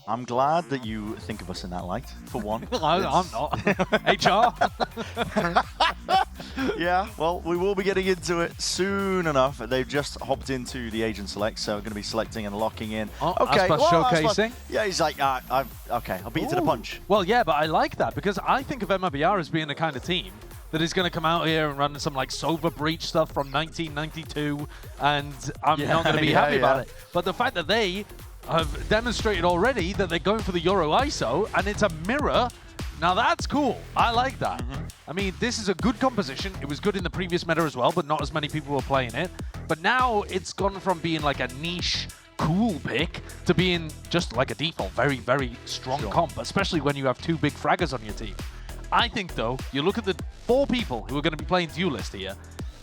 I'm glad that you think of us in that light, for one. I'm not. HR? Yeah, well, we will be getting into it soon enough. They've just hopped into the agent select, so we're going to be selecting and locking in. Oh, okay, Aspas showcasing. Yeah, he's like, okay, I'll beat you to the punch. Well, yeah, but I like that because I think of MIBR as being the kind of team that is going to come out here and run some like Sova Breach stuff from 1992, and I'm not going to be happy about it. But the fact that they have demonstrated already that they're going for the Euro ISO, and it's a mirror. Now that's cool. I like that. I mean, this is a good composition. It was good in the previous meta as well, but not as many people were playing it. But now it's gone from being like a niche, cool pick to being just like a default, very, very strong comp, especially when you have two big fraggers on your team. I think, though, you look at the 4 people who are going to be playing Duelist here,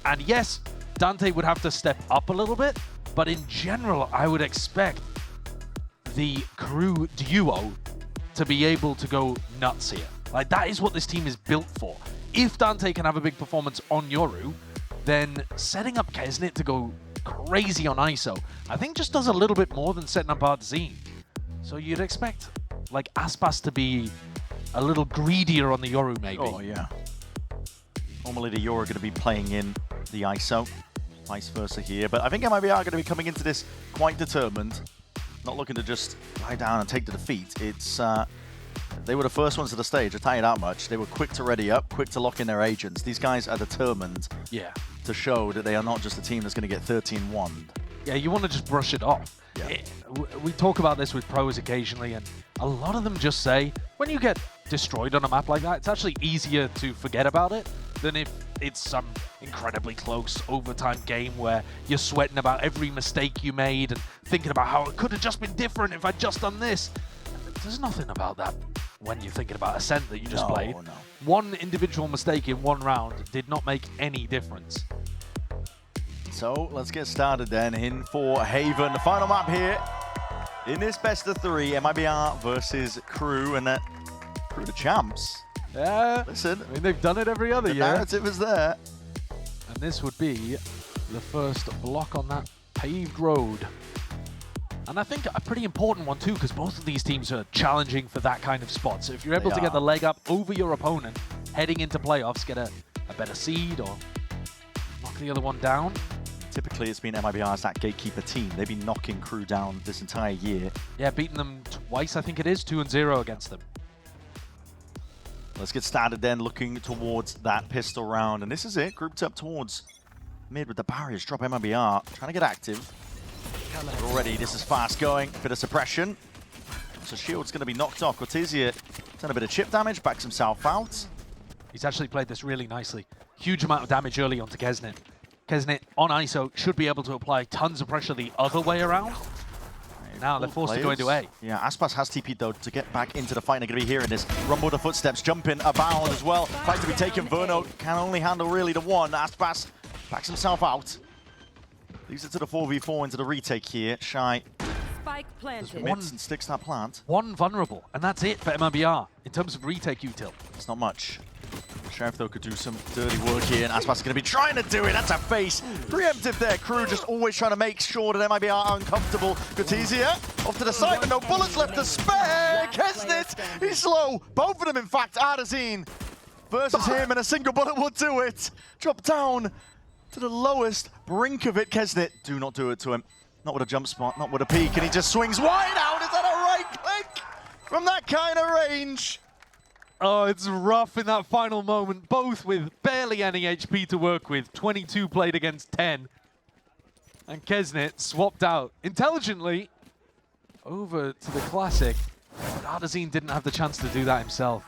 and yes, Dante would have to step up a little bit, but in general, I would expect the KRU duo to be able to go nuts here. Like, that is what this team is built for. If Dante can have a big performance on Yoru, then setting up Kesnit to go crazy on ISO, I think just does a little bit more than setting up Ardzine. So you'd expect, like, Aspas to be a little greedier on the Yoru, maybe. Oh, yeah. Normally the Yoru are going to be playing in the ISO, vice versa here. But I think MIBR are going to be coming into this quite determined. Not looking to just lie down and take the defeat. It's they were the first ones to the stage, I'll tell you that much. They were quick to ready up, quick to lock in their agents. These guys are determined to show that they are not just a team that's going to get 13-1. Yeah, you want to just brush it off. Yeah. We talk about this with pros occasionally, and a lot of them just say, when you get destroyed on a map like that, it's actually easier to forget about it than if it's some incredibly close overtime game where you're sweating about every mistake you made and thinking about how it could have just been different if I'd just done this. There's nothing about that when you're thinking about Ascent that you just played. No. One individual mistake in one round did not make any difference. So let's get started then in for Haven. The final map here in this best of 3, MIBR versus KRU, and KRU the champs. Yeah, listen, I mean, they've done it every other year. The narrative is there. And this would be the first block on that paved road. And I think a pretty important one too, because both of these teams are challenging for that kind of spot. So if you're able to get the leg up over your opponent, heading into playoffs, get a better seed or knock the other one down. Typically, it's been MIBR as that gatekeeper team. They've been knocking KRU down this entire year. Yeah, beating them twice, I think it is, 2-0 against them. Let's get started then, looking towards that pistol round. And this is it, grouped up towards mid with the barriers. Drop MIBR, trying to get active. Already, this is fast going, bit of suppression. So Shield's going to be knocked off. Cortezia done a bit of chip damage, backs himself out. He's actually played this really nicely. Huge amount of damage early onto Kesnit. Kesnit on ISO should be able to apply tons of pressure the other way around. Now they're forced to go into A. Yeah, Aspas has TP'd though to get back into the fight. They're going to be hearing this. Rumble the footsteps, jumping abound as well. Fight to be taken. Verno can only handle really the one. Aspas backs himself out. Leaves it to the 4v4 into the retake here. Shy. Spike planted. Commits and sticks that plant. One vulnerable, and that's it for MIBR in terms of retake util. It's not much. Sheriff though could do some dirty work here, and Aspas is going to be trying to do it. That's a face. Preemptive there. KRU just always trying to make sure that MIBR are uncomfortable. Cortezia off to the side, but no bullets left to spare. Kesnit, he's slow. Both of them, in fact. Ardzine versus him, and a single bullet will do it. Drop down to the lowest brink of it. Kesnit, do not do it to him. Not with a jump spot, not with a peek, and he just swings wide out. Is that a right click from that kind of range? Oh, it's rough in that final moment, both with barely any HP to work with. 22 played against 10. And Kesnit swapped out intelligently over to the Classic. But Ardzine didn't have the chance to do that himself.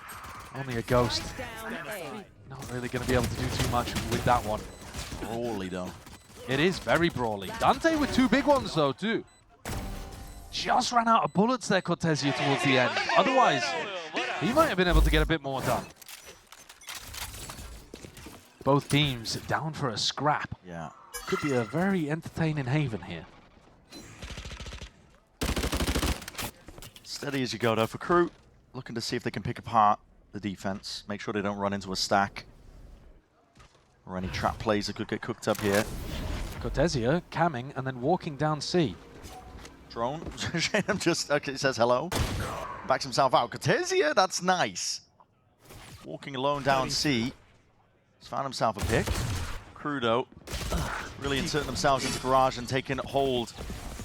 Only a ghost. Not really going to be able to do too much with that one. Brawly though. It is very brawly. Dante with 2 big ones though too. Just ran out of bullets there, Cortezia, towards the end. Otherwise, he might have been able to get a bit more done. Both teams down for a scrap. Yeah. Could be a very entertaining Haven here. Steady as you go though for KRU. Looking to see if they can pick apart the defense. Make sure they don't run into a stack. Or any trap plays that could get cooked up here. Cortezia camming and then walking down C. Drone. Shaynem just says hello. Backs himself out. Cortezia, that's nice. Walking alone down C. He's found himself a pick. Corrode really inserting themselves into garage and taking hold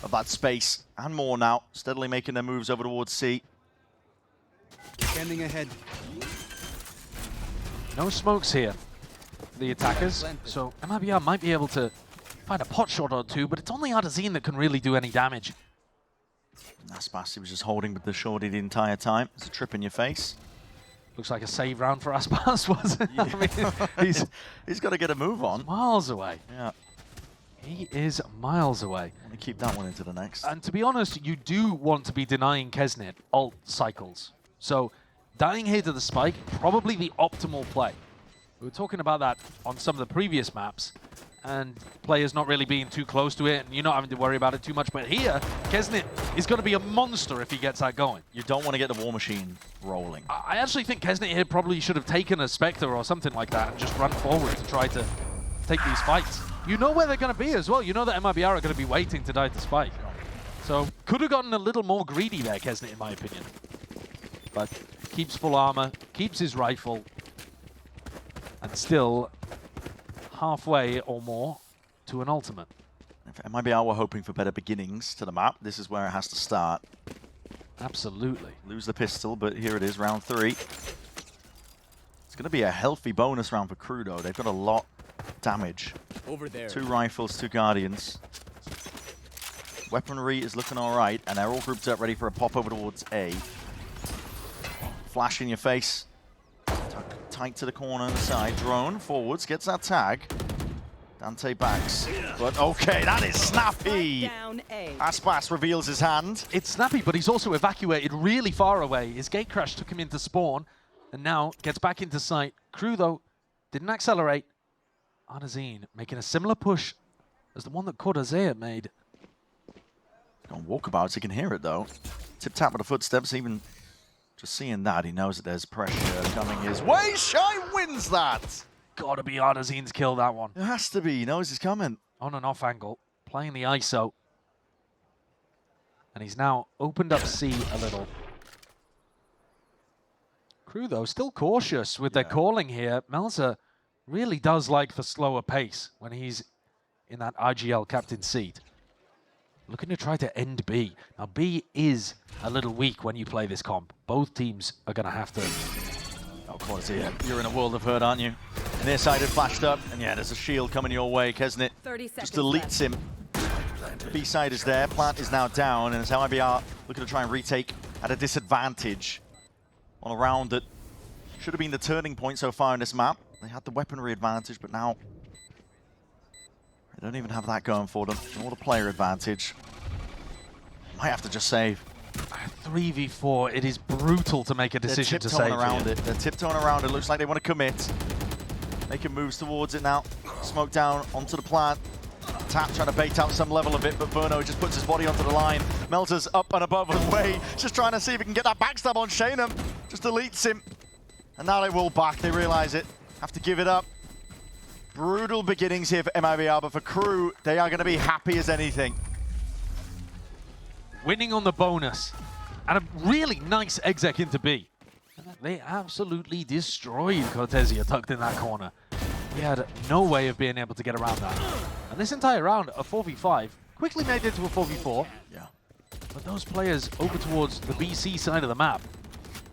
of that space and more now. Steadily making their moves over towards C. Scanning ahead. No smokes here for the attackers, so MIBR might be able to find a pot shot or two, but it's only Artazine that can really do any damage. Aspas, he was just holding with the shorty the entire time. It's a trip in your face. Looks like a save round for Aspas, wasn't it? Yeah. I mean, he's got to get a move on. Miles away. Yeah. He is miles away. Want to keep that one into the next. And to be honest, you do want to be denying Kesnet ult cycles. So dying here to the spike, probably the optimal play. We were talking about that on some of the previous maps, and players not really being too close to it, and you're not having to worry about it too much. But here, Kesnet is going to be a monster if he gets that going. You don't want to get the War Machine rolling. I actually think Kesnet here probably should have taken a Spectre or something like that and just run forward to try to take these fights. You know where they're going to be as well. You know that MIBR are going to be waiting to die to spike. So could have gotten a little more greedy there, Kesnet, in my opinion. But keeps full armor, keeps his rifle, and still halfway or more to an ultimate. If MIBR were hoping for better beginnings to the map, this is where it has to start. Absolutely. Lose the pistol, but here it is, round 3. It's going to be a healthy bonus round for Corrode. They've got a lot of damage. Over there. 2 rifles, 2 guardians. Weaponry is looking all right, and they're all grouped up, ready for a pop over towards A. Flash in your face. Tight to the corner on the side. Drone forwards, gets that tag. Dante backs. But okay, that is snappy. Aspas reveals his hand. It's snappy, but he's also evacuated really far away. His gate crash took him into spawn, and now gets back into sight. Crew, though, didn't accelerate. Artazine making a similar push as the one that Corrode made. On walkabouts, he can hear it, though. Tip-tap with the footsteps, even just seeing that, he knows that there's pressure coming his way. Shy wins that! Gotta be Artazine's kill, that one. It has to be, he knows he's coming. On and off angle, playing the ISO. And he's now opened up C a little. Crew, though, still cautious with their calling here. Melza really does like the slower pace when he's in that IGL captain seat. Looking to try to end B. Now, B is a little weak when you play this comp. Both teams are going to have to... Oh, Corrode, you're in a world of hurt, aren't you? Near side, it flashed up, and yeah, there's a shield coming your way. Kesnet just deletes him. B side is there, plant is now down, and it's MIBR looking to try and retake at a disadvantage on a round that should have been the turning point so far in this map. They had the weaponry advantage, but now they don't even have that going for them. All the player advantage. Might have to just save. 3v4, it is brutal to make a decision to save around it. They're tiptoeing around it. Looks like they want to commit. Making moves towards it now. Smoke down onto the plant. Tap trying to bait out some level of it, but Verno just puts his body onto the line. Melta's up and above and away. Just trying to see if he can get that backstab on Shaynem. Just deletes him. And now they will back. They realize it. Have to give it up. Brutal beginnings here for MIBR, but for Crew, they are going to be happy as anything. Winning on the bonus. And a really nice exec into B. And they absolutely destroyed Cortezia tucked in that corner. He had no way of being able to get around that. And this entire round, a 4v5, quickly made it to a 4v4. Yeah. But those players over towards the BC side of the map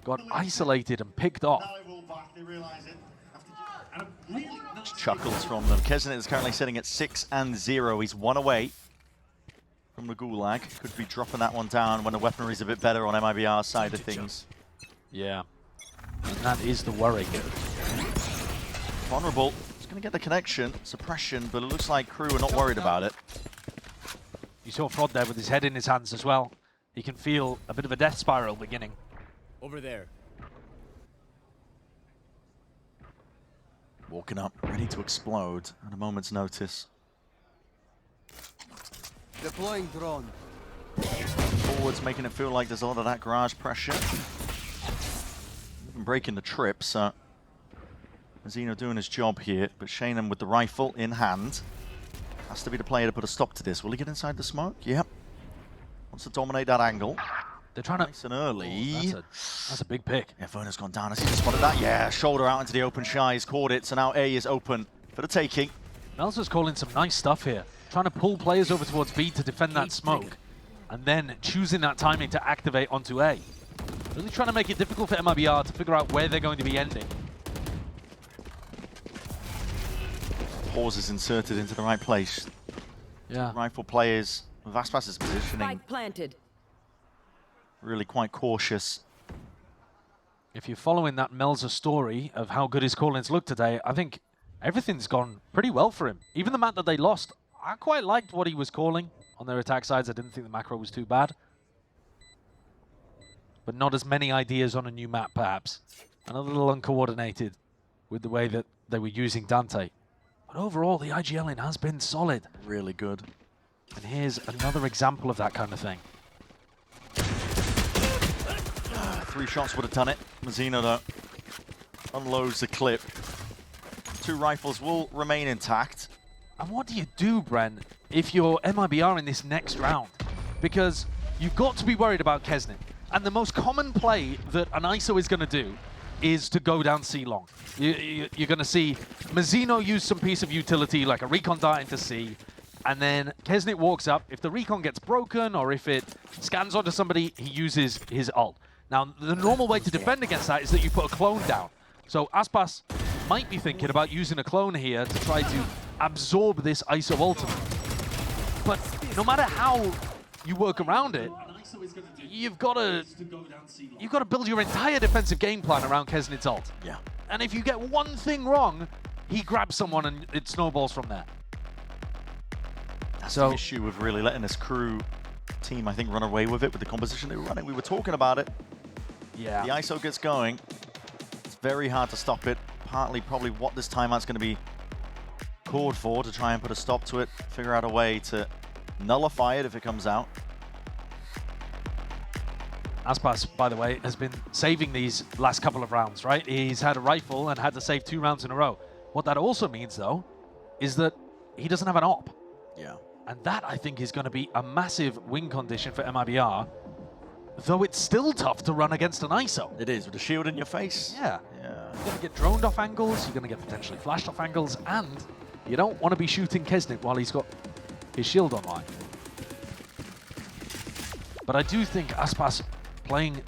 got isolated and picked off. Chuckles from them. Kesnet is currently sitting at 6-0. He's 1 away from the Gulag. Could be dropping that one down when the weaponry's a bit better on MIBR's side of things. Yeah. And that is the worry. Vulnerable. He's going to get the connection. Suppression, but it looks like Crew are not worried about it. You saw Frod there with his head in his hands as well. He can feel a bit of a death spiral beginning. Over there. Walking up, ready to explode at a moment's notice. Deploying drone. Forwards, making it feel like there's a lot of that garage pressure. Even breaking the trip, so Zeno doing his job here, but Shaynem with the rifle in hand. Has to be the player to put a stop to this. Will he get inside the smoke? Yep. Wants to dominate that angle. They're trying to... Nice and early. That's a big pick. Yeah, Werner's gone down. Has he just spotted that? Yeah, shoulder out into the open shy. He's caught it, so now A is open for the taking. Melza's calling some nice stuff here. Trying to pull players over towards B to defend that smoke. And then choosing that timing to activate onto A. Really trying to make it difficult for MIBR to figure out where they're going to be ending. Pause is inserted into the right place. Yeah. Rifle players. Vaspas is positioning. Spike planted. Really quite cautious. If you're following that Melza story of how good his call-ins look today, I think everything's gone pretty well for him. Even the map that they lost, I quite liked what he was calling on their attack sides. I didn't think the macro was too bad. But not as many ideas on a new map, perhaps. And a little uncoordinated with the way that they were using Dante. But overall, the IGLing has been solid. Really good. And here's another example of that kind of thing. 3 shots would have done it. Mazzino, though, unloads the clip. 2 rifles will remain intact. And what do you do, Bren, if you're MIBR in this next round? Because you've got to be worried about Kesnit. And the most common play that an ISO is going to do is to go down C long. You're going to see Mazzino use some piece of utility, like a recon dart into C, and then Kesnit walks up. If the recon gets broken or if it scans onto somebody, he uses his ult. Now, the normal way to defend against that is that you put a clone down. So Aspas might be thinking about using a clone here to try to absorb this ISO ultimate. But no matter how you work around it, you've got to build your entire defensive game plan around Kesnit's ult. Yeah. And if you get one thing wrong, he grabs someone and it snowballs from there. That's the issue with really letting this crew team, I think, run away with it with the composition they were running. We were talking about it. Yeah. The ISO gets going. It's very hard to stop it. Partly probably what this timeout's going to be called for, to try and put a stop to it, figure out a way to nullify it if it comes out. Aspas, by the way, has been saving these last couple of rounds, right? He's had a rifle and had to save 2 rounds in a row. What that also means, though, is that he doesn't have an op. Yeah. And that, I think, is going to be a massive win condition for MIBR, though it's still tough to run against an ISO. It is, with the shield in your face. Yeah. Yeah. You're going to get droned off angles, you're going to get potentially flashed off angles, and you don't want to be shooting Kesnit while he's got his shield online. But I do think Aspas playing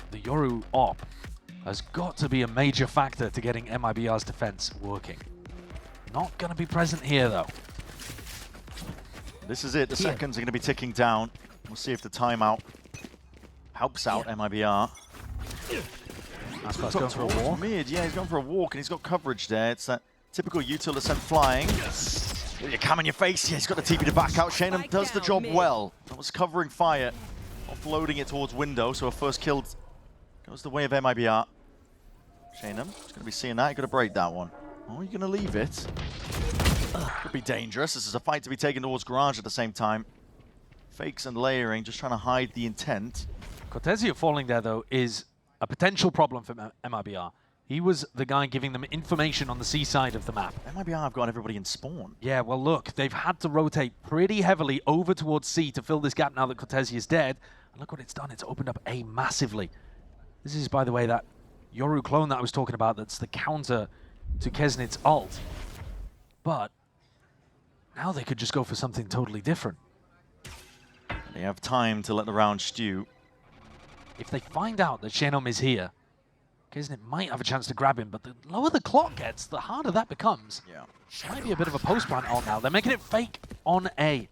the Yoru op has got to be a major factor to getting MIBR's defense working. Not going to be present here, though. This is it. The seconds are going to be ticking down. We'll see if the timeout helps out MIBR. Aspas going for a walk. Mid, yeah, he's going for a walk, and he's got coverage there. It's that typical util that's sent flying. You cam in your face. Yeah, he's got the TP to back out. Shannon does the job well. That was covering fire, offloading it towards window, so a first kill goes the way of MIBR. Shannon is going to be seeing that. You've got to break that one. Oh, you're going to leave it. Could be dangerous. This is a fight to be taken towards Garage at the same time. Fakes and layering, just trying to hide the intent. Cortezia falling there, though, is a potential problem for MIBR. He was the guy giving them information on the C side of the map. MIBR have got everybody in spawn. Yeah, well, look, they've had to rotate pretty heavily over towards C to fill this gap now that Cortezia is dead. And look what it's done. It's opened up A massively. This is, by the way, that Yoru clone that I was talking about that's the counter to Kesnit's ult. But now they could just go for something totally different. They have time to let the round stew. If they find out that Shenom is here, Kesnit might have a chance to grab him, but the lower the clock gets, the harder that becomes. Yeah. Might be a bit of a post-plant on now. They're making it fake on A.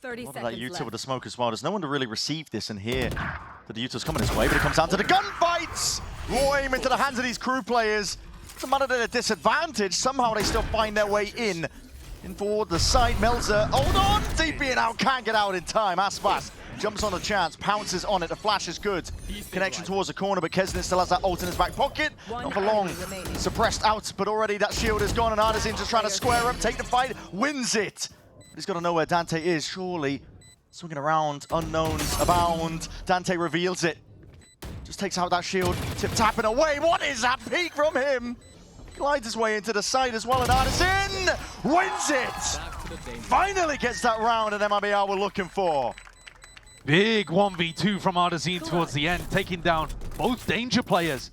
30 A lot of seconds that util left. with the smoke as well. There's no one to really receive this and hear that the util's coming his way, but it comes down to the gunfights! Raw aim into the hands of these crew players. Doesn't matter at a disadvantage. Somehow they still find their way in toward the side. Melza, hold on! DPing out, can't get out in time. Aspas jumps on the chance, pounces on it. The flash is good. Connection towards the corner, but Kesnit still has that ult in his back pocket. Not for long. Suppressed out, but already that shield is gone, and Artisan just trying to square up, take the fight, wins it. But he's got to know where Dante is, surely. Swinging around, unknowns abound. Dante reveals it. Just takes out that shield, tip-tapping away. What is that peek from him? Glides his way into the side as well, and Artisan wins it! Finally gets that round, and MIBR were looking for. Big 1v2 from Artezine towards the end, taking down both danger players.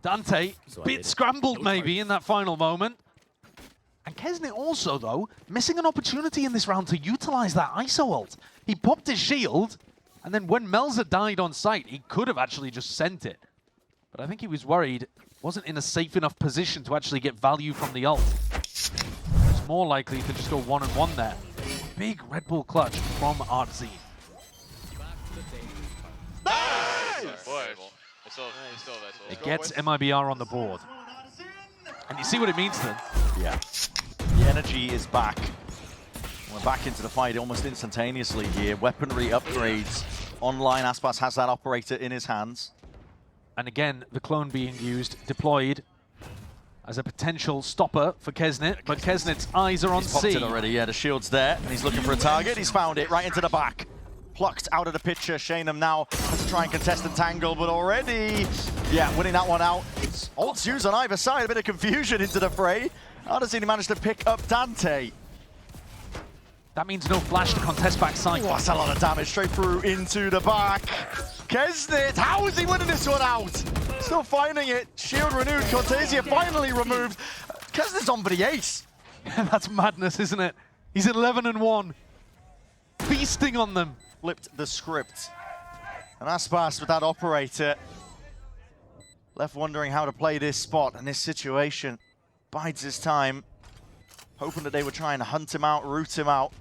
Dante, bit scrambled maybe in that final moment. And Kesnet also, though, missing an opportunity in this round to utilize that ISO ult. He popped his shield, and then when Melza died on site, he could have actually just sent it. But I think he was worried, wasn't in a safe enough position to actually get value from the ult. It's more likely to just go 1-on-1 there. Big Red Bull clutch from Artezine. It gets MIBR on the board. And you see what it means to them. Yeah. The energy is back. We're back into the fight almost instantaneously here. Weaponry upgrades. Online, Aspas has that operator in his hands. And again, the clone being used, deployed as a potential stopper for Kesnet, but Kesnet's eyes are on He's popped C. it already, yeah, the shield's there, and he's looking for a target. He's found it right into the back. Plucked out of the picture. Shanum now has to try and contest and tangle, but already, yeah, winning that one out. Ults used on either side, a bit of confusion into the fray. Artezine managed to pick up Dante. That means no flash to contest back side. Oh, that's a lot of damage straight through into the back. Kesnet, how is he winning this one out? Still finding it. Shield renewed. Cortezia finally removed. Kesnet's on for the ace. That's madness, isn't it? He's 11-1. Feasting on them. Flipped the script. And Aspas with that operator. Left wondering how to play this spot and this situation. Bides his time. Hoping that they were trying to hunt him out, root him out.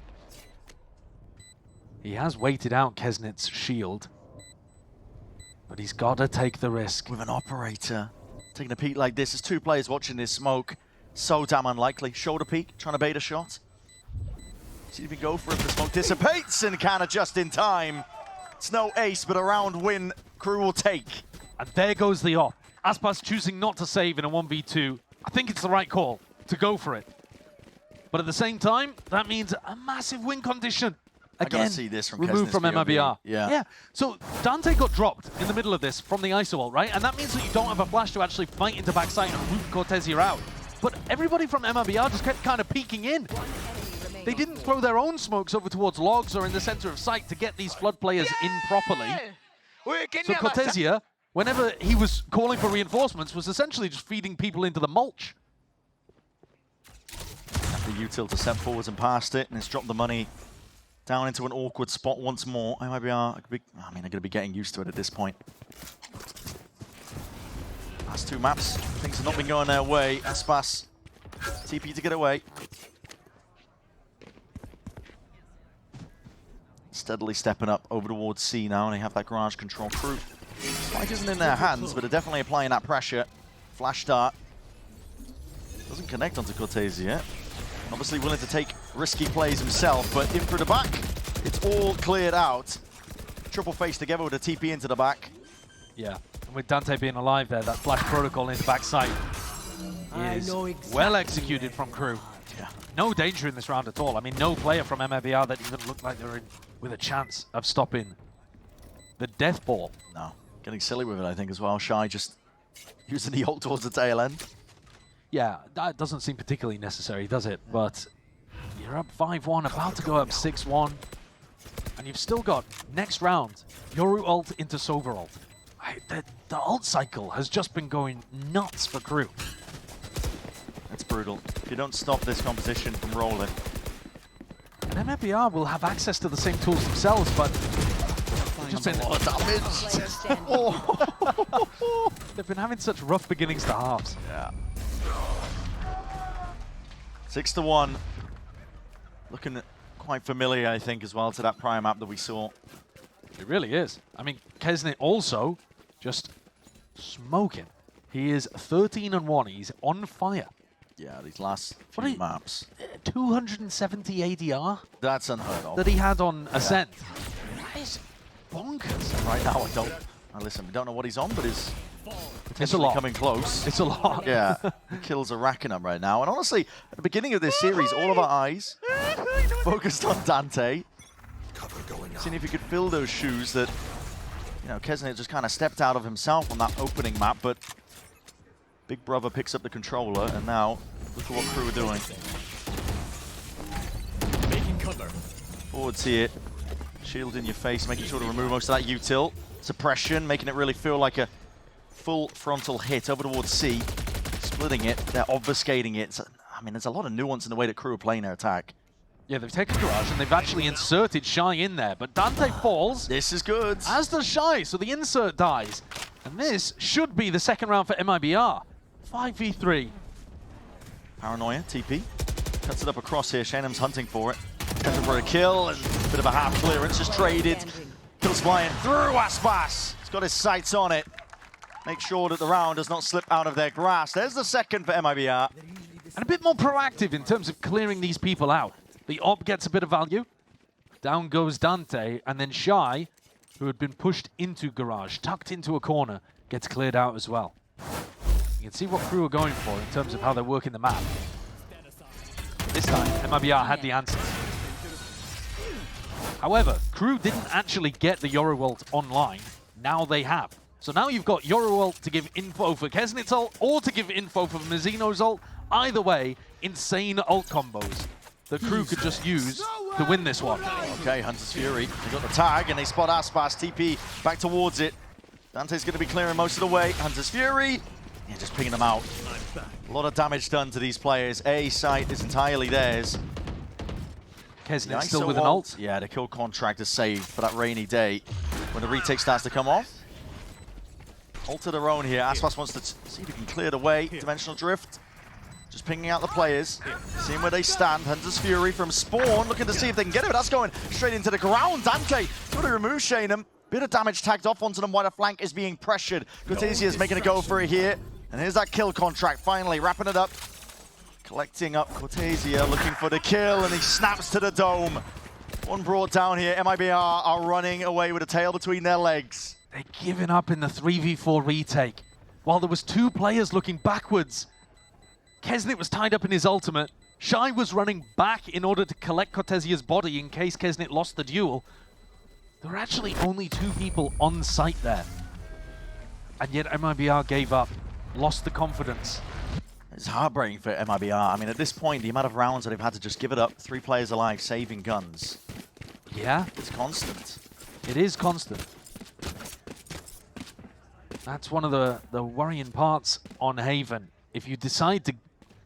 He has waited out Kesnet's shield. But he's got to take the risk. With an operator taking a peek like this, there's two players watching this smoke. So damn unlikely. Shoulder peek, trying to bait a shot. See if he can go for it. The smoke dissipates and kind of just in time. It's no ace, but a round win KRU will take. And there goes the off. Aspas choosing not to save in a 1v2. I think it's the right call to go for it. But at the same time, that means a massive win condition. Again, I gotta see this from removed Kesnet's from POV. MIBR. Yeah. So Dante got dropped in the middle of this from the ISO ult, right? And that means that you don't have a flash to actually fight into backside and root Cortezia out. But everybody from MIBR just kept kind of peeking in. They didn't throw their own smokes over towards logs or in the center of sight to get these flood players in properly. So Cortezia, whenever he was calling for reinforcements, was essentially just feeding people into the mulch. The util to step forwards and past it, and it's dropped the money down into an awkward spot once more. MIBR, they're going to be getting used to it at this point. Last two maps, things have not been going their way. Aspas, TP to get away. Steadily stepping up over towards C now, and they have that garage control. KRU. Spike isn't in their hands, but they're definitely applying that pressure. Flash start. Doesn't connect onto Cortezia. Obviously willing to take risky plays himself, but in through the back, it's all cleared out. Triple face together with a TP into the back. Yeah, and with Dante being alive there, that flash protocol into backside is well executed from KRU. Yeah. No danger in this round at all. I mean, no player from MIBR that even looked like they were in with a chance of stopping the death ball. No, getting silly with it, I think, as well. Shy just using the ult towards the tail end. Yeah, that doesn't seem particularly necessary, does it? But you're up 5-1, about to go up 6-1. And you've still got, next round, Yoru ult into Sova ult. The ult cycle has just been going nuts for KRU. That's brutal. If you don't stop this competition from rolling. And MIBR will have access to the same tools themselves, but just been a lot of damage. They've been having such rough beginnings to halves. Yeah. 6-1. Looking quite familiar, I think, as well to that prior map that we saw. It really is. I mean, Kesnet also just smoking. He is 13-1. He's on fire. Yeah, these last few maps. 270 ADR That's unheard of. that he had on Ascent. That is bonkers. Right now, I don't. Now listen, we don't know what he's on, but he's It's a potentially lot. coming close. It's a lot. Yeah, the kills are racking up right now. And honestly, at the beginning of this series, all of our eyes focused on Dante. Seeing if he could fill those shoes that, you know, Kesnet just kind of stepped out of himself on that opening map, but Big Brother picks up the controller, and now look at what KRU are doing. Making cover. Forwards here. Shield in your face, making sure to remove most of that util. Suppression, making it really feel like a full frontal hit over towards C. Splitting it, they're obfuscating it. So, I mean, there's a lot of nuance in the way that KRU are playing their attack. Yeah, they've taken Garage and they've actually inserted Shy in there, but Dante falls. This is good. As does Shy, so the insert dies. And this should be the second round for MIBR. 5v3. Paranoia, TP. Cuts it up across here. Shanham's hunting for it. Looking for a kill and a bit of a half clearance. Just traded. Kills flying through Aspas. He's got his sights on it. Make sure that the round does not slip out of their grasp. There's the second for MIBR. And a bit more proactive in terms of clearing these people out. The op gets a bit of value. Down goes Dante, and then Shy, who had been pushed into Garage, tucked into a corner, gets cleared out as well. You can see what KRU are going for in terms of how they're working the map. This time, MIBR had the answers. However, KRU didn't actually get the Yoru ult online. Now they have. So now you've got Yoru ult to give info for Kesnit's ult, or to give info for Mazino's ult. Either way, insane ult combos that KRU could just use to win this one. Okay, Hunter's Fury. They got the tag, and they spot Aspas. TP back towards it. Dante's going to be clearing most of the way. Hunter's Fury. Yeah, just picking them out. A lot of damage done to these players. A site is entirely theirs. Kesnit still with an ult. Yeah, the kill contract is saved for that rainy day when the retake starts to come off. Ult of their own here. Aspas wants to see if he can clear the way. Dimensional Drift. Just pinging out the players. Seeing where they stand. Hunter's Fury from Spawn. Looking to see if they can get it, but that's going straight into the ground. Dante got to remove Shanham. Bit of damage tagged off onto them while the flank is being pressured. Cortezia is making a go for it here. And here's that kill contract, finally wrapping it up. Collecting up Cortezia, looking for the kill, and he snaps to the dome. One brought down here. MIBR are running away with a tail between their legs. They're giving up in the 3v4 retake. While there was two players looking backwards. Kesnit was tied up in his ultimate. Shy was running back in order to collect Cortezia's body in case Kesnit lost the duel. There were actually only two people on site there. And yet MIBR gave up. Lost the confidence. It's heartbreaking for MIBR. I mean, at this point, the amount of rounds that they've had to just give it up, 3 players alive, saving guns. Yeah. It's constant. It is constant. That's one of the worrying parts on Haven. If you decide to...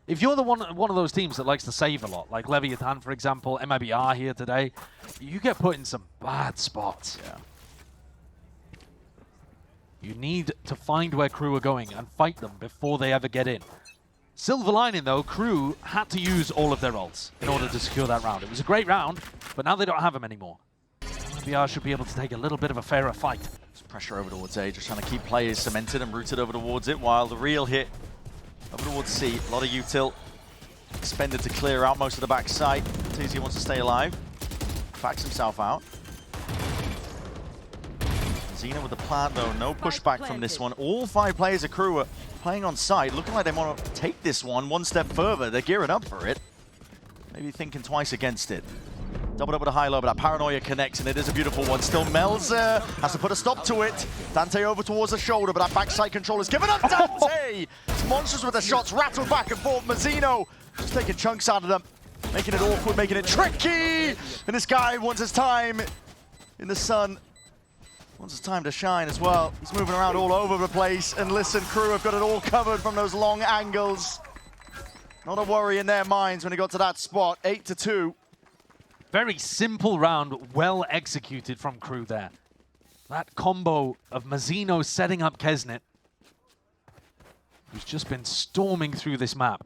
If you're one of those teams that likes to save a lot, like Leviathan, for example, MIBR here today, you get put in some bad spots. Yeah. You need to find where KRU are going and fight them before they ever get in. Silver lining, though, KRU had to use all of their ults in order to secure that round. It was a great round, but now they don't have them anymore. MIBR should be able to take a little bit of a fairer fight. There's pressure over towards A, just trying to keep players cemented and rooted over towards it, while the real hit over towards C. A lot of util expended to clear out most of the backside. Cortezia wants to stay alive. Backs himself out. Xena with the plant, though. No pushback from this one. All 5 players of KRU are playing on site, looking like they want to take this one step further. They're gearing up for it. Maybe thinking twice against it. Doubled up with a high-low, but that Paranoia connects, and it is a beautiful one. Still, Melza has to put a stop to it. Dante over towards the shoulder, but that backside control is given up. Dante! It's monsters with the shots, rattled back and forth. Mazzino just taking chunks out of them, making it awkward, making it tricky. And this guy wants his time in the sun. Wants his time to shine as well. He's moving around all over the place. And listen, KRU have got it all covered from those long angles. Not a worry in their minds when he got to that spot. 8-2. Very simple round, well executed from KRU there. That combo of Mazzino setting up Kesnit, who's just been storming through this map.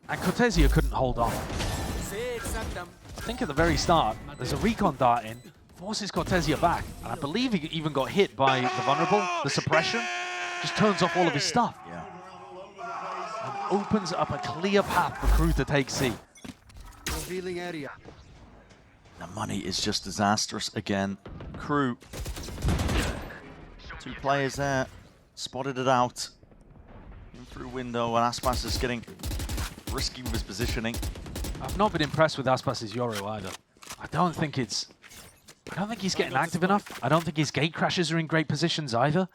And Cortezia couldn't hold on. I think at the very start, there's a recon dart in, forces Cortezia back, and I believe he even got hit by the vulnerable, the suppression, just turns off all of his stuff. Yeah. And opens up a clear path for KRU to take C. Revealing area. The money is just disastrous again. KRU. 2 players there. Spotted it out. In through window, and Aspas is getting risky with his positioning. I've not been impressed with Aspas's Yoru either. I don't think he's getting active enough. I don't think his gate crashes are in great positions either.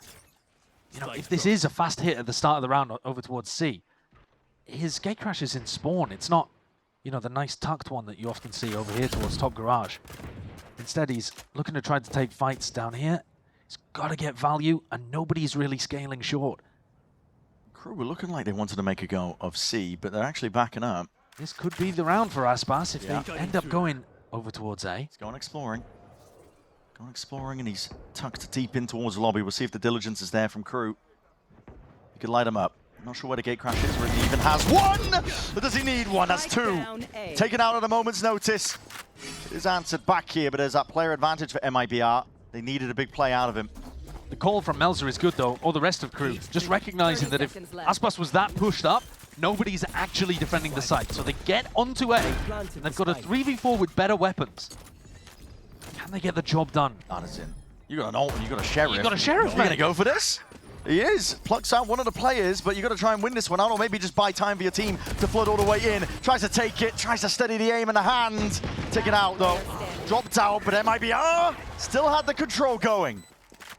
You know, if this is a fast hit at the start of the round over towards C, his gate crash is in spawn. It's not, you know, the nice tucked one that you often see over here towards top garage. Instead, he's looking to try to take fights down here. He's got to get value, and nobody's really scaling short. KRU were looking like they wanted to make a go of C, but they're actually backing up. This could be the round for Aspas if they end up going over towards A. He's going exploring. Going exploring, and he's tucked deep in towards the lobby. We'll see if the diligence is there from KRU. He could light him up. I'm not sure where the gate crash is, or if he even has one! But does he need one? That's two. Taken out at a moment's notice. It is answered back here, but there's that player advantage for MIBR. They needed a big play out of him. The call from Melzer is good, though, or the rest of KRU. Just recognizing that if Aspas was that pushed up, nobody's actually defending the site. So they get onto A, and they've got a 3v4 with better weapons. Can they get the job done? Addison, you got an ult and you got a sheriff. You got a sheriff, You're going to go for this? He is. Plucks out one of the players, but you got to try and win this one out, or maybe just buy time for your team to flood all the way in. Tries to take it, tries to steady the aim in the hand. Take it out, though. Dropped out, but MIBR still had the control going.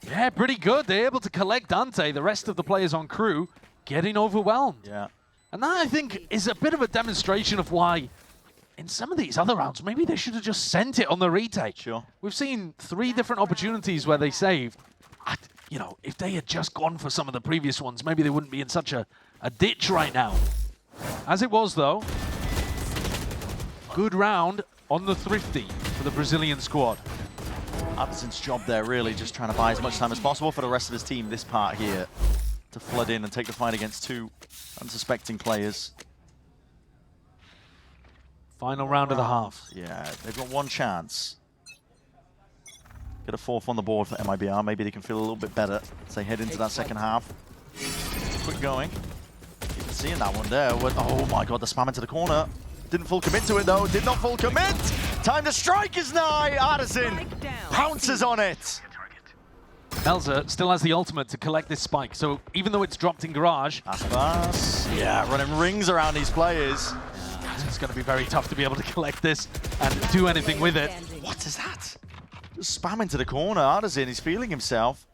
Yeah, pretty good. They're able to collect Dante. The rest of the players on KRU getting overwhelmed. Yeah. And that, I think, is a bit of a demonstration of why, in some of these other rounds, maybe they should have just sent it on the retake. Sure. We've seen 3 different opportunities where they saved. You know, if they had just gone for some of the previous ones, maybe they wouldn't be in such a ditch right now. As it was, though, good round on the Thrifty for the Brazilian squad. Addison's job there, really, just trying to buy as much time as possible for the rest of his team, this part here, to flood in and take the fight against 2 unsuspecting players. Final round of the half. Yeah, they've got one chance. Get a 4th on the board for MIBR. Maybe they can feel a little bit better as they head into that second half. Quick going. Even seeing that one there. Oh my god, the spam into the corner. Didn't full commit to it though. Did not full commit. Time to strike is nigh. Addison pounces on it. Melzer still has the ultimate to collect this spike, so even though it's dropped in garage... Aspas, yeah, running rings around these players. It's going to be very tough to be able to collect this and do anything with it. What is that? Just spam into the corner. Addison, he's feeling himself.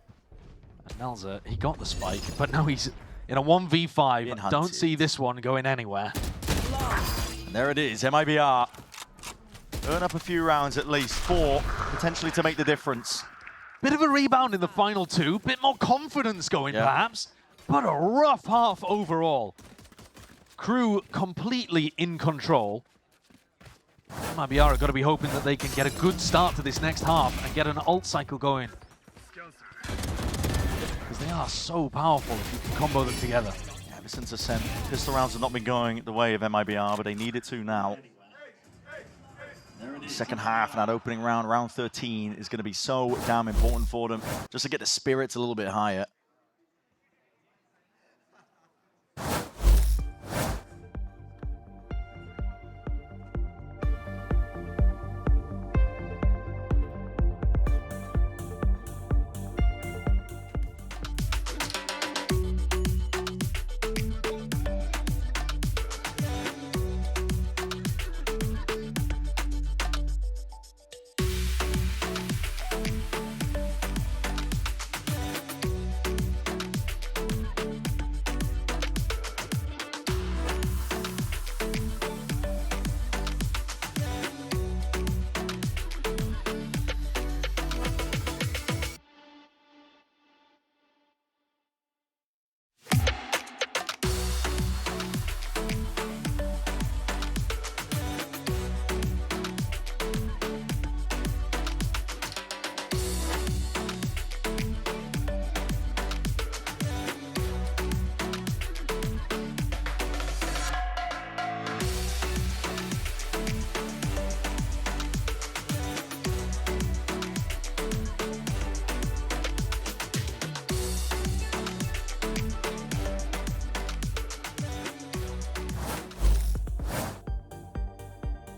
And Melzer, he got the spike, but now he's in a 1v5. Don't see this one going anywhere. And there it is, MIBR. Earn up a few rounds at least, 4, potentially to make the difference. Bit of a rebound in the final 2, bit more confidence going perhaps, but a rough half overall. KRU completely in control. MIBR have got to be hoping that they can get a good start to this next half and get an ult cycle going. Because they are so powerful if you can combo them together. Yeah, ever since Ascent, pistol rounds have not been going the way of MIBR, but they need it to now. Second half, and that opening round, round 13, is going to be so damn important for them, just to get the spirits a little bit higher.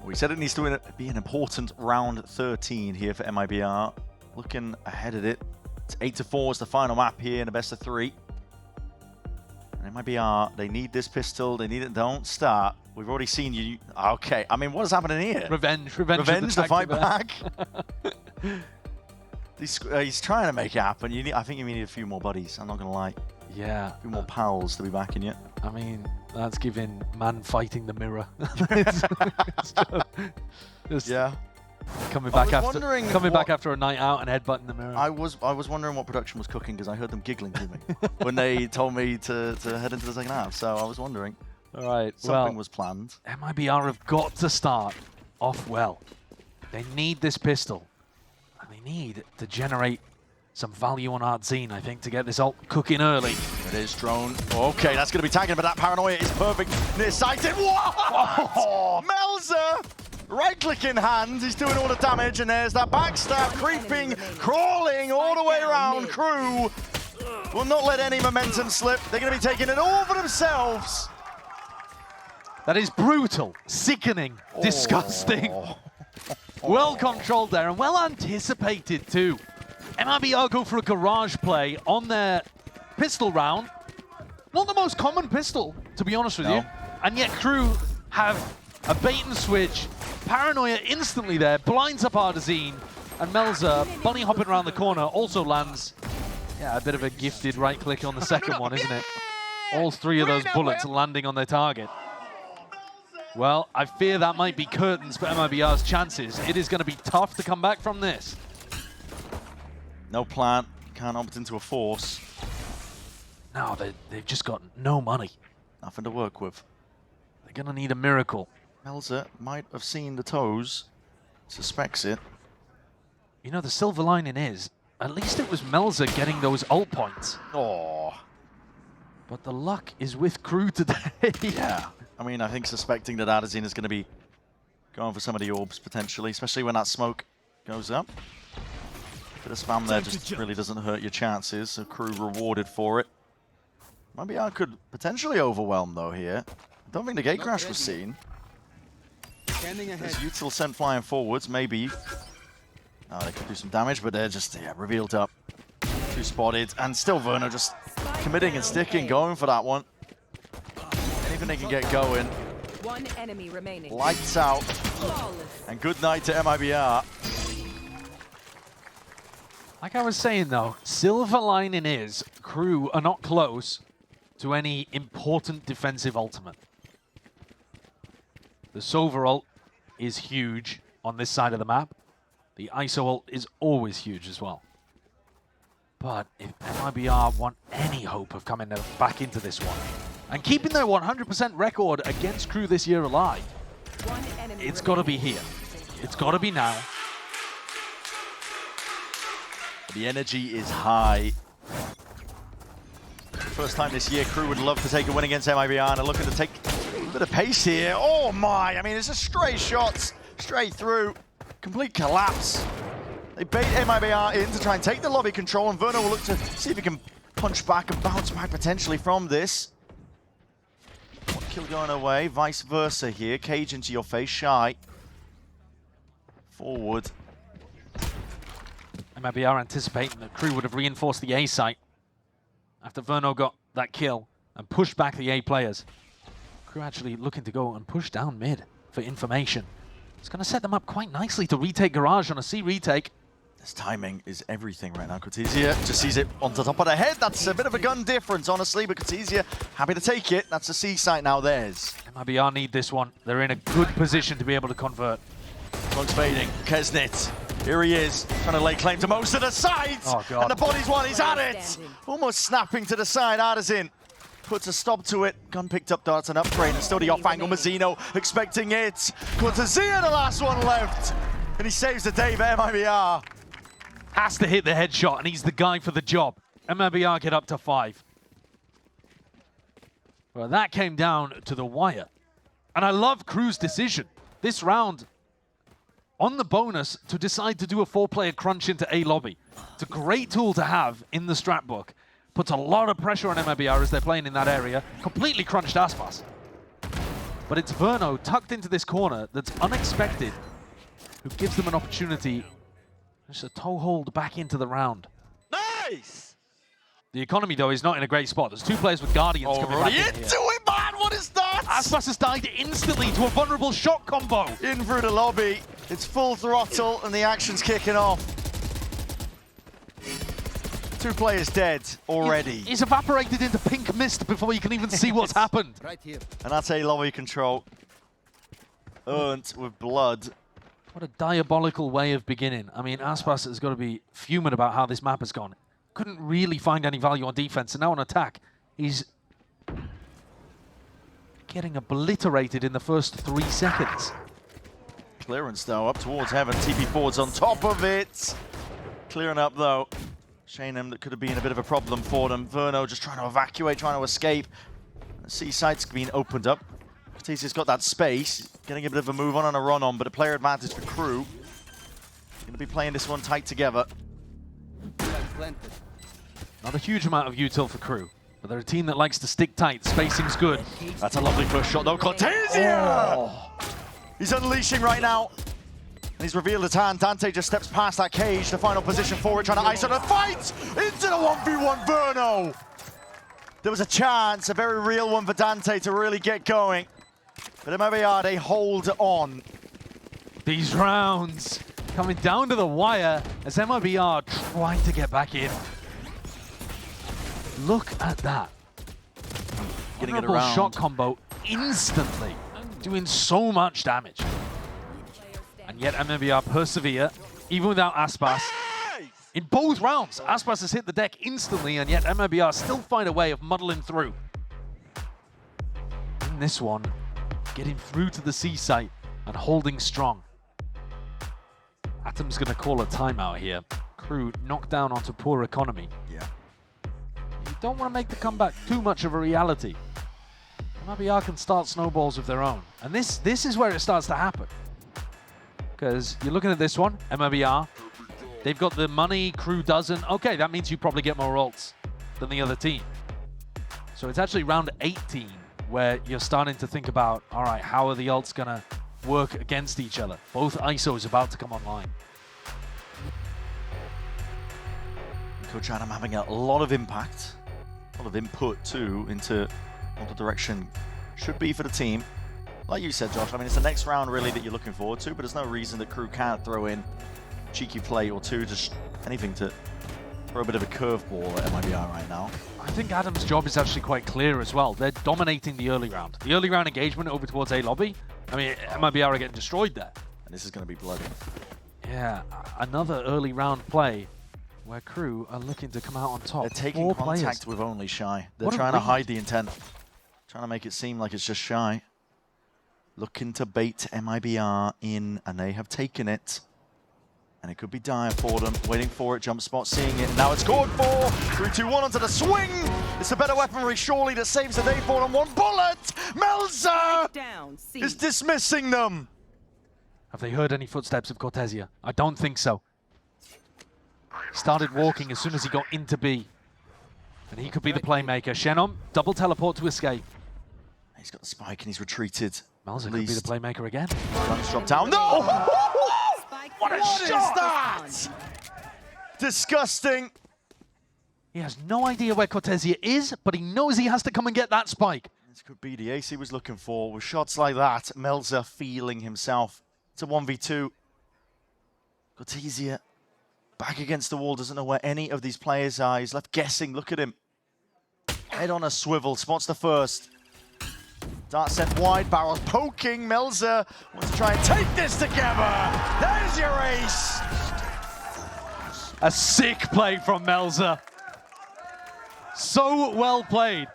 We said it needs to be an important round 13 here for MIBR. Looking ahead at it. It's 8-4 is the final map here in a best of 3. And MIBR, they need this pistol. They need it. Don't start. We've already seen you. Okay. I mean, what is happening here? Revenge to fight back. He's trying to make it happen. I think you need a few more buddies. I'm not going to lie. Yeah. A few more pals to be backing you. I mean, that's giving man fighting the mirror. Just Yeah. Coming back after a night out and headbutting the mirror. I was wondering what production was cooking because I heard them giggling to me when they told me to head into the second half. So I was wondering. All right, something was planned. MIBR have got to start off well. They need this pistol, and they need to generate some value on Artzine, I think, to get this ult cooking early. It is drone. Okay, that's going to be tagging, but that paranoia is perfect. Near-sighted. Whoa! Melza! Right-click in hand. He's doing all the damage, and there's that backstab creeping, crawling all the way around. KRU will not let any momentum slip. They're going to be taking it all for themselves. That is brutal, sickening, disgusting. Well controlled there, and well anticipated too. MIBR go for a garage play on their pistol round. Not the most common pistol, to be honest with you. And yet KRU have a bait and switch. Paranoia instantly there, blinds up Artzine, and Melza, bunny hopping around the corner, also lands, a bit of a gifted right click on the second one, isn't it? All three of those bullets landing on their target. Well, I fear that might be curtains for MIBR's chances. It is going to be tough to come back from this. No plant, can't opt into a force. No, they've just got no money. Nothing to work with. They're going to need a miracle. Melza might have seen the toes, suspects it. You know, the silver lining is, at least it was Melza getting those ult points. Oh. But the luck is with KRU today. Yeah. I mean, I think suspecting that Artzine is going to be going for some of the orbs potentially, especially when that smoke goes up. Bit of spam there just really doesn't hurt your chances, so KRU rewarded for it. MIBR could potentially overwhelm though here. I don't think the gate crash was seen. There's Util sent flying forwards, maybe. Oh, they could do some damage, but they're just revealed up. Too spotted, and still Verno just committing and sticking, going for that one. Anything they can get going. One enemy remaining. Lights out. And good night to MIBR. Like I was saying though, silver lining is KRU are not close to any important defensive ultimate. The Sova ult is huge on this side of the map. The ISO ult is always huge as well. But if MIBR want any hope of coming back into this one and keeping their 100% record against KRU this year alive, it's got to be here. It's got to be now. The energy is high. First time this year, KRU would love to take a win against MIBR, and are looking to take a bit of pace here. Oh my, I mean, it's just stray shots, straight through. Complete collapse. They bait MIBR in to try and take the lobby control, and Verno will look to see if he can punch back and bounce back potentially from this. One kill going away, vice versa here. Cage into your face, Shy. Forward. MIBR anticipating that KRU would have reinforced the A site after Verno got that kill and pushed back the A players. KRU actually looking to go and push down mid for information. It's going to set them up quite nicely to retake Garage on a C retake. This timing is everything right now. Cortezia just sees it on the top of the head. That's a bit of a gun difference, honestly, but Cortezia happy to take it. That's a C site now, theirs. MIBR need this one. They're in a good position to be able to convert. Smoke's fading. Kesnit. Here he is, trying to lay claim to most of the sides. Oh, God. And the body's one, he's at it. Almost snapping to the side, Artzine puts a stop to it. Gun picked up, darts an upgrade, and still the off angle. Mazzino expecting it. Cortezia, the last one left. And he saves the day for MIBR. Has to hit the headshot, and he's the guy for the job. MIBR get up to 5. Well, that came down to the wire. And I love KRU's decision. This round, on the bonus, to decide to do a 4-player crunch into A lobby. It's a great tool to have in the strat book. Puts a lot of pressure on MIBR as they're playing in that area. Completely crunched Aspas. But it's Verno tucked into this corner that's unexpected, who gives them an opportunity just a toehold back into the round. Nice! The economy, though, is not in a great spot. There's 2 players with Guardians coming back in here. Into it, man! What is that? Aspas has died instantly to a vulnerable shot combo. In through the lobby. It's full throttle, and the action's kicking off. 2 players dead already. He's evaporated into pink mist before you can even see what's happened. Right here. And that's A lobby control. Earned with blood. What a diabolical way of beginning. I mean, Aspas has got to be fuming about how this map has gone. Couldn't really find any value on defense, and now on attack, he's getting obliterated in the first 3 seconds. Clearance though, up towards heaven. TP forwards on top of it. Clearing up though. Shaynham, that could have been a bit of a problem for them. Verno just trying to evacuate, trying to escape. The C-site's been opened up. Cortezia's got that space, getting a bit of a move on and a run on, but a player advantage for KRU. Going to be playing this one tight together. Not a huge amount of util for KRU, but they're a team that likes to stick tight. Spacing's good. That's a lovely first shot though. Cortezia! Oh. He's unleashing right now. And he's revealed his hand. Dante just steps past that cage. The final position for it, trying to ice on a fight into the 1v1 Verno. There was a chance, a very real one for Dante to really get going. But MIBR, they hold on. These rounds coming down to the wire as MIBR trying to get back in. Look at that. Getting it Honorable around. shot combo instantly, doing so much damage. And yet MIBR persevere, even without Aspas. In both rounds, Aspas has hit the deck instantly, and yet MIBR still find a way of muddling through. In this one, getting through to the C site and holding strong. Atom's gonna call a timeout here. KRU knocked down onto poor economy. Yeah. You don't want to make the comeback too much of a reality. MIBR can start snowballs of their own. And this is where it starts to happen. Because you're looking at this one, MIBR. They've got the money, KRU doesn't. Okay, that means you probably get more ults than the other team. So it's actually round 18 where you're starting to think about, all right, how are the ults going to work against each other? Both ISOs about to come online. Coach Adam having a lot of impact, a lot of input too into what the direction should be for the team. Like you said, Josh, I mean, it's the next round really that you're looking forward to, but there's no reason that KRU can't throw in a cheeky play or two, just anything to throw a bit of a curveball at MIBR right now. I think Adam's job is actually quite clear as well. They're dominating the early round. The early round engagement over towards A lobby, I mean, MIBR are getting destroyed there. And this is going to be bloody. Yeah, another early round play where KRU are looking to come out on top. They're taking 4 contact players. with only Shy. They're What a trying to read. hide the intent. Trying to make it seem like it's just Shy. Looking to bait MIBR in, and they have taken it. And it could be dire for them. Waiting for it, jump spot, seeing it. Now it's scored for. 3-2-1 onto the swing. It's a better weaponry, surely, that saves the day for them. 1 bullet. Melza Down. C. is dismissing them. Have they heard any footsteps of Cortezia? I don't think so. He started walking as soon as he got into B. And he could be the playmaker. Shenom, double teleport to escape. He's got the spike and he's retreated. Melza could be the playmaker again. Runs drop down. No! What a What shot! That? Disgusting. He has no idea where Cortezia is, but he knows he has to come and get that spike. This could be the ace he was looking for. With shots like that, Melza feeling himself. It's a 1v2. Cortezia back against the wall, doesn't know where any of these players are. He's left guessing. Look at him. Head on a swivel, spots the first. Dart sent wide, barrels poking. Melza wants to try and take this together. There's your ace. A sick play from Melza. So well played.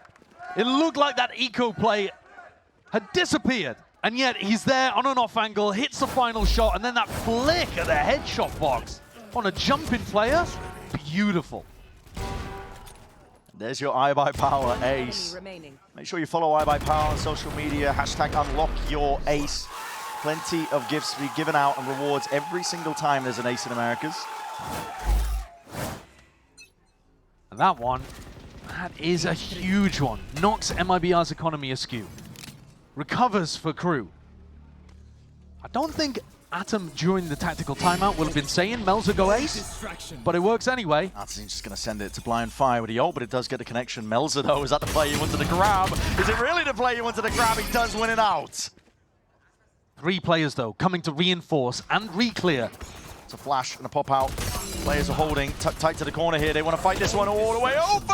It looked like that eco play had disappeared. And yet he's there on an off angle, hits the final shot, and then that flick at the headshot box on a jumping player. Beautiful. There's your iBuyPower ace. Remaining. Make sure you follow iBuyPower on social media. Hashtag unlock your ace. Plenty of gifts to be given out and rewards every single time there's an ace in Americas. And that one, that is a huge one. Knocks MIBR's economy askew. Recovers for KRU. I don't think Atom during the tactical timeout will have been saying Melza go ace, but it works anyway. Atom's just going to send it to blind fire with the ult, but it does get the connection. Melza, though, is that the play you wanted to grab? Is it really the play you wanted to grab? He does win it out. 3 players, though, coming to reinforce and re-clear. It's a flash and a pop out. Players are holding tight to the corner here. They want to fight this one all the way over.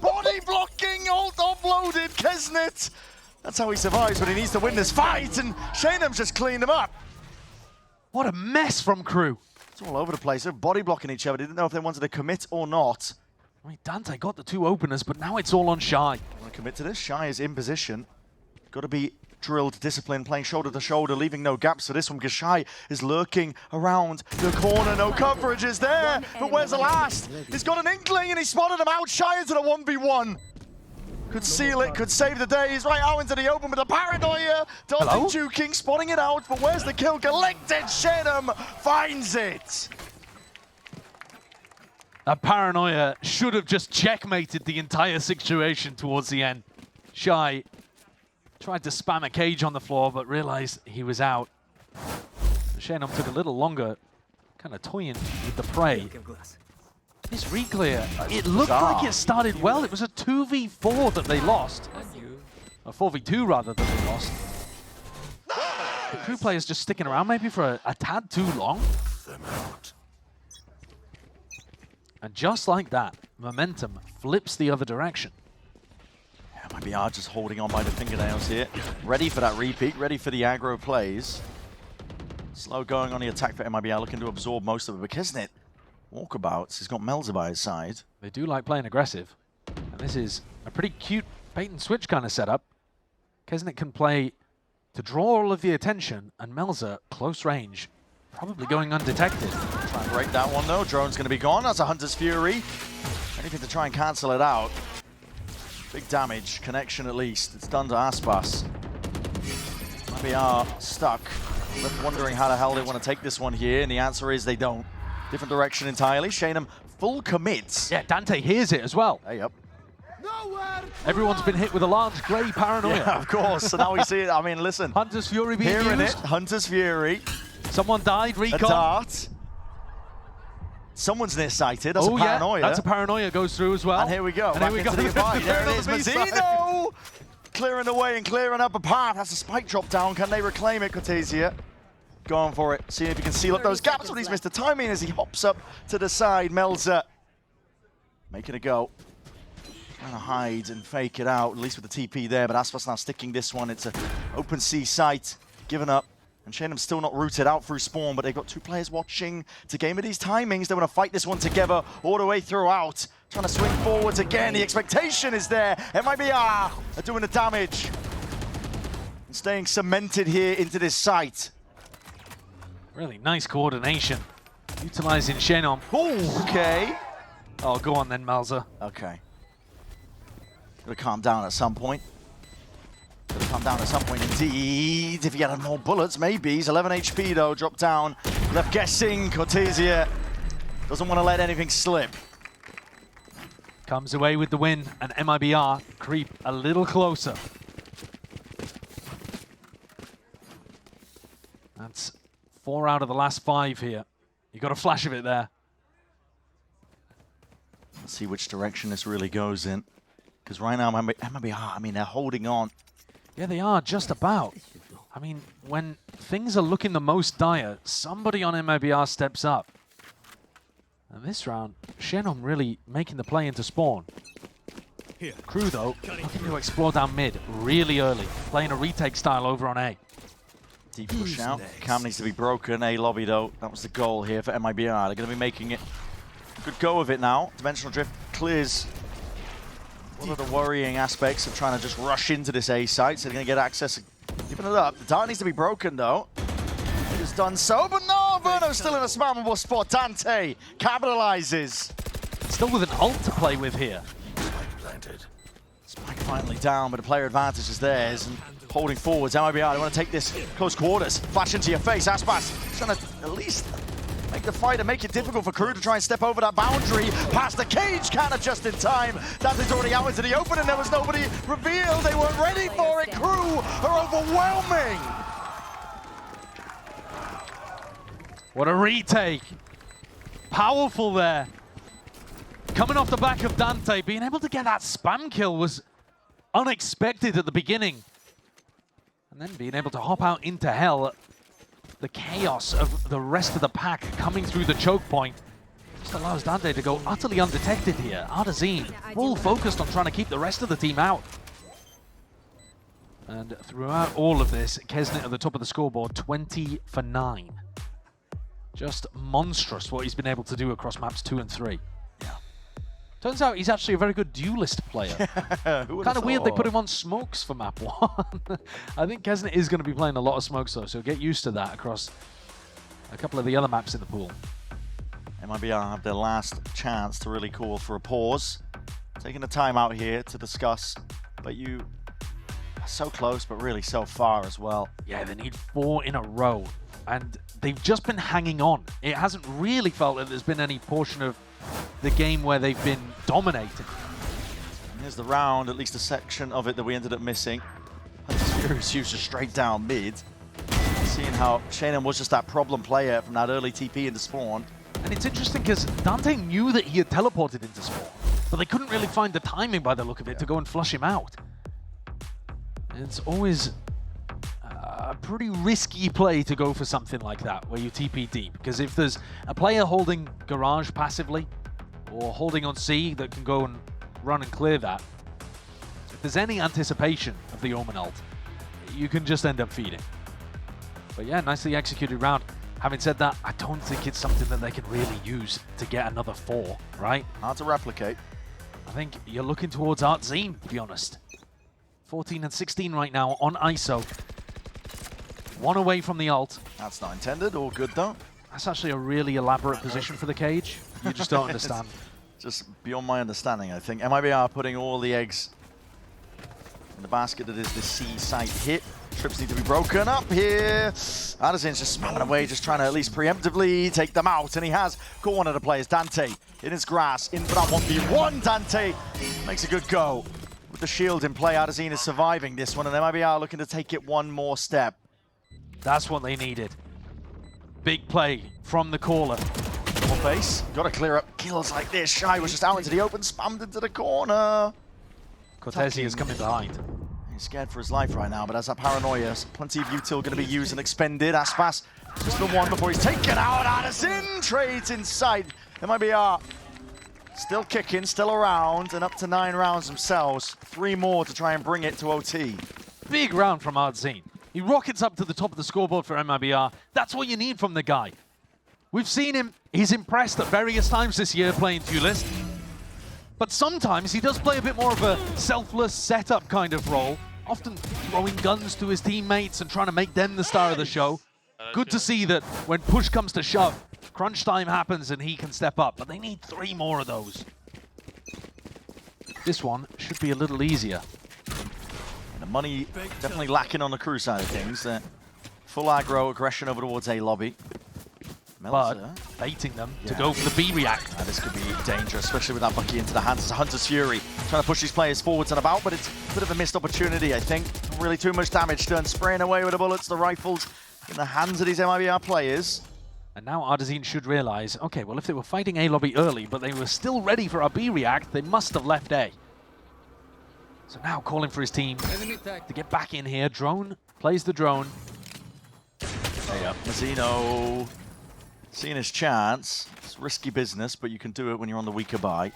Body blocking, ult offloaded. Kesnet. That's how he survives, but he needs to win this fight, and Shaynham's just cleaned him up. What a mess from KRU. It's all over the place. They're body blocking each other. They didn't know if they wanted to commit or not. I mean, Dante got the 2 openers, but now it's all on Shy. Want to commit to this? Shy is in position. Got to be drilled, disciplined, playing shoulder to shoulder, leaving no gaps for this one because Shy is lurking around the corner. No coverage is there, but where's the last? He's got an inkling and he spotted him out. Shy into the 1v1. Could seal it, could save the day. He's right out into the open with the paranoia. Dante juking, spotting it out, but where's the kill? Collected, Shenum finds it. That paranoia should have just checkmated the entire situation towards the end. Shy tried to spam a cage on the floor, but realized he was out. Shenum took a little longer, kind of toying with the prey. This reclear, it looked like it started well. It was a 2v4 that they lost. A 4v2 rather that they lost. The KRU players just sticking around maybe for a tad too long. And just like that, momentum flips the other direction. Yeah, MIBR just holding on by the fingernails here. Ready for that repeat, ready for the aggro plays. Slow going on the attack for MIBR, looking to absorb most of it, but Kisnet walkabouts. He's got Melza by his side. They do like playing aggressive. And this is a pretty cute bait and switch kind of setup. Kesnet can play to draw all of the attention, and Melza, close range, probably going undetected. Try and break that one though. Drone's going to be gone. That's a Hunter's Fury. Anything to try and cancel it out. Big damage, connection at least. It's done to Aspas. MIBR stuck. Left wondering how the hell they want to take this one here, and the answer is they don't. Different direction entirely. Shenum full commits. Yeah, Dante hears it as well. Hey, up. Everyone's been hit with a large grey paranoia. Yeah, of course. So now we see it. I mean, listen. Hunter's Fury being Hearing used. it. Hunter's Fury. Someone died, recon. A dart. Someone's near-sighted. That's a paranoia. Yeah, that's a paranoia goes through as well. And here we go. And Back here we into go. the abide. There it is. The B-side. Mazzino! Clearing the way and clearing up a path. That's a spike drop down. Can they reclaim it, Cortesia? Going for it. Seeing if he can seal up those gaps, but he's missed the timing as he hops up to the side. Melza making a go. Trying to hide and fake it out, at least with the TP there, but Aspas now sticking this one. It's an open C site. Given up. And Shenum's still not rooted out through spawn, but they've got 2 players watching to game with these timings. They want to fight this one together all the way throughout. Trying to swing forwards again. The expectation is there. MIBR are doing the damage. And staying cemented here into this site. Really nice coordination. Utilizing Shenum. Oh, okay. Oh, go on then, Melza. Okay. Gotta calm down at some point. Gotta calm down at some point indeed. If he had more bullets, maybe. He's 11 HP though, dropped down. Left guessing, Cortesia doesn't want to let anything slip. Comes away with the win, and MIBR creep a little closer. That's 4 out of the last 5 here. You got a flash of it there. Let's see which direction this really goes in. Because right now, MIBR, I mean, they're holding on. Yeah, they are just about. I mean, when things are looking the most dire, somebody on MIBR steps up. And this round, Shenum really making the play into spawn. KRU, though, looking to explore down mid really early, playing a retake style over on A. Deep push out. Cam needs to be broken. A lobby, though. That was the goal here for MIBR. They're going to be making it. Good go of it now. Dimensional Drift clears one of the worrying aspects of trying to just rush into this A site. So they're going to get access. Giving it up. The dart needs to be broken, though. It has done so, but no! Verno's still in a spammable spot. Dante capitalizes. Still with an ult to play with here. Spike finally down, but the player advantage is theirs. And holding forwards, MIBR, they want to take this close quarters. Flash into your face, Aspas trying to at least make the fight and make it difficult for KRU to try and step over that boundary. Past the cage, counter just in time. Dante's already out into the open and there was nobody revealed. They weren't ready for it. KRU are overwhelming. What a retake. Powerful there. Coming off the back of Dante, being able to get that spam kill was unexpected at the beginning. And then being able to hop out into hell. The chaos of the rest of the pack coming through the choke point just allows Dante to go utterly undetected here. Artazine, full focused on trying to keep the rest of the team out. And throughout all of this, Kesnet at the top of the scoreboard, 20 for 9. Just monstrous what he's been able to do across maps 2 and 3. Yeah. Turns out he's actually a very good duelist player. Kind of weird they put him on smokes for map 1. I think Kesnet is going to be playing a lot of smokes though, so get used to that across a couple of the other maps in the pool. MIBR have their last chance to really call for a pause. Taking the time out here to discuss, but you are so close, but really so far as well. Yeah, they need 4 in a row, and they've just been hanging on. It hasn't really felt that there's been any portion of the game where they've been dominating. And here's the round, at least a section of it that we ended up missing. Furious user straight down mid. Seeing how shayna was just that problem player from that early TP into spawn. And it's interesting because Dante knew that he had teleported into spawn, but they couldn't really find the timing by the look of it to go and flush him out. It's always a pretty risky play to go for something like that, where you TP deep, because if there's a player holding garage passively, or holding on C that can go and run and clear that, if there's any anticipation of the Omen ult, you can just end up feeding. But yeah, nicely executed round. Having said that, I don't think it's something that they can really use to get another 4, right? Hard to replicate. I think you're looking towards Artzine, to be honest. 14 and 16 right now on ISO. 1 away from the ult. That's not intended, all good though. That's actually a really elaborate position for the cage. You just don't understand. Just beyond my understanding, I think. MIBR putting all the eggs in the basket that is the C site hit. Trips need to be broken up here. Addison's just spamming away, just trying to at least preemptively take them out, and he has caught one of the players, Dante, in his grass, in for that 1v1. Dante makes a good go. With the shield in play, Addison is surviving this one, and MIBR looking to take it one more step. That's what they needed. Big play from the caller. More face, gotta clear up kills like this. Shy was just out into the open, spammed into the corner. Cortesi is coming behind. He's scared for his life right now, but as that paranoia, plenty of util going to be used and expended. Aspas just the one before he's taken out. Addison trades inside. MIBR still kicking, still around, and up to 9 rounds themselves. 3 more to try and bring it to OT. Big round from Artzine. He rockets up to the top of the scoreboard for MIBR. That's what you need from the guy. We've seen him, he's impressed at various times this year playing duelist. But sometimes he does play a bit more of a selfless setup kind of role, often throwing guns to his teammates and trying to make them the star of the show. Good to see that when push comes to shove, crunch time happens and he can step up, but they need 3 more of those. This one should be a little easier. And the money definitely lacking on the crew side of things. Full aggro aggression over towards A lobby. But baiting them to go for the B react. This could be dangerous, especially with that Bucky into the hands. It's a Hunter's Fury trying to push these players forwards and about, but it's a bit of a missed opportunity, I think. Not really too much damage done. Spraying away with the bullets, the rifles in the hands of these MIBR players. And now Artzine should realize, okay, well, if they were fighting A lobby early, but they were still ready for a B react, they must have left A. So now calling for his team to get back in here. Drone plays the drone. Hey up, Mazzino. Seeing his chance. It's risky business, but you can do it when you're on the weaker buy.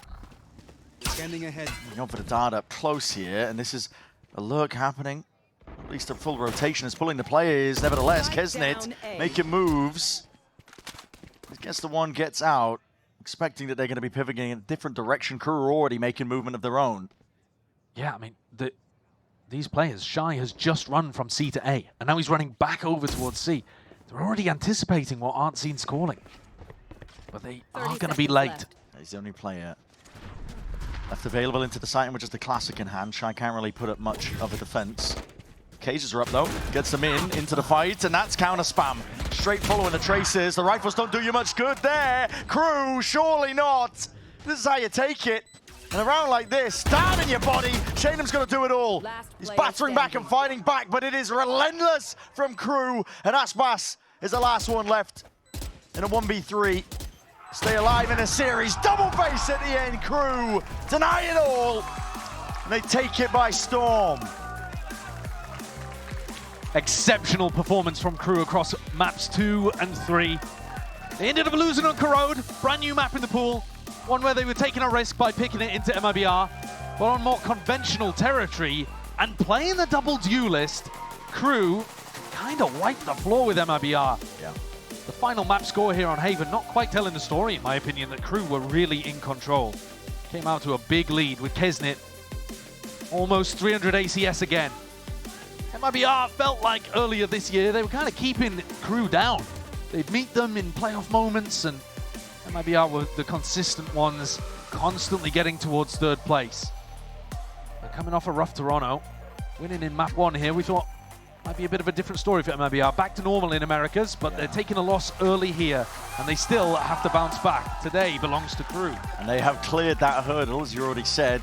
Scanning ahead. Going for the dart up close here, and this is a lurk happening. At least a full rotation is pulling the players. Nevertheless, Kesnet making moves. I guess the one gets out, expecting that they're going to be pivoting in a different direction. KRU are already making movement of their own. Yeah, I mean, these players, Shy has just run from C to A, and now he's running back over towards C. They're already anticipating what Artzine's calling. But they are going to be late. Left. He's the only player left available into the site, and with just the classic in hand, Shy can't really put up much of a defense. Cages are up though, gets them into the fight, and that's counter spam. Straight following the traces. The rifles don't do you much good there. KRU, surely not. This is how you take it. In a round like this, down in your body, shayna's going to do it all. He's battering back and fighting back, but it is relentless from KRU, and Aspas is the last one left in a 1v3. Stay alive in a series, double face at the end. KRU deny it all, and they take it by storm. Exceptional performance from KRU across maps 2 and 3. They ended up losing on Corrode, brand new map in the pool. One where they were taking a risk by picking it into MIBR, but on more conventional territory and playing the double duelist, KRU kind of wiped the floor with MIBR. Yeah. The final map score here on Haven, not quite telling the story, in my opinion, that KRU were really in control. Came out to a big lead with Kesnit. Almost 300 ACS again. MIBR felt like earlier this year they were kind of keeping KRU down. They'd meet them in playoff moments, and MIBR were the consistent ones, constantly getting towards third place. They're coming off a rough Toronto, winning in map 1 here. We thought might be a bit of a different story for MIBR. Back to normal in Americas, but they're taking a loss early here, and they still have to bounce back. Today belongs to KRU. And they have cleared that hurdle, as you already said.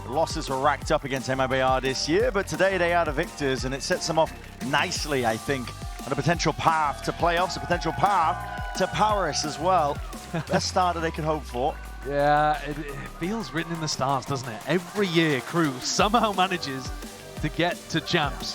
The losses were racked up against MIBR this year, but today they are the victors, and it sets them off nicely, I think, on a potential path to playoffs, a potential path to Paris as well. Best start that they could hope for. Yeah, it feels written in the stars, doesn't it? Every year, KRU somehow manages to get to champs.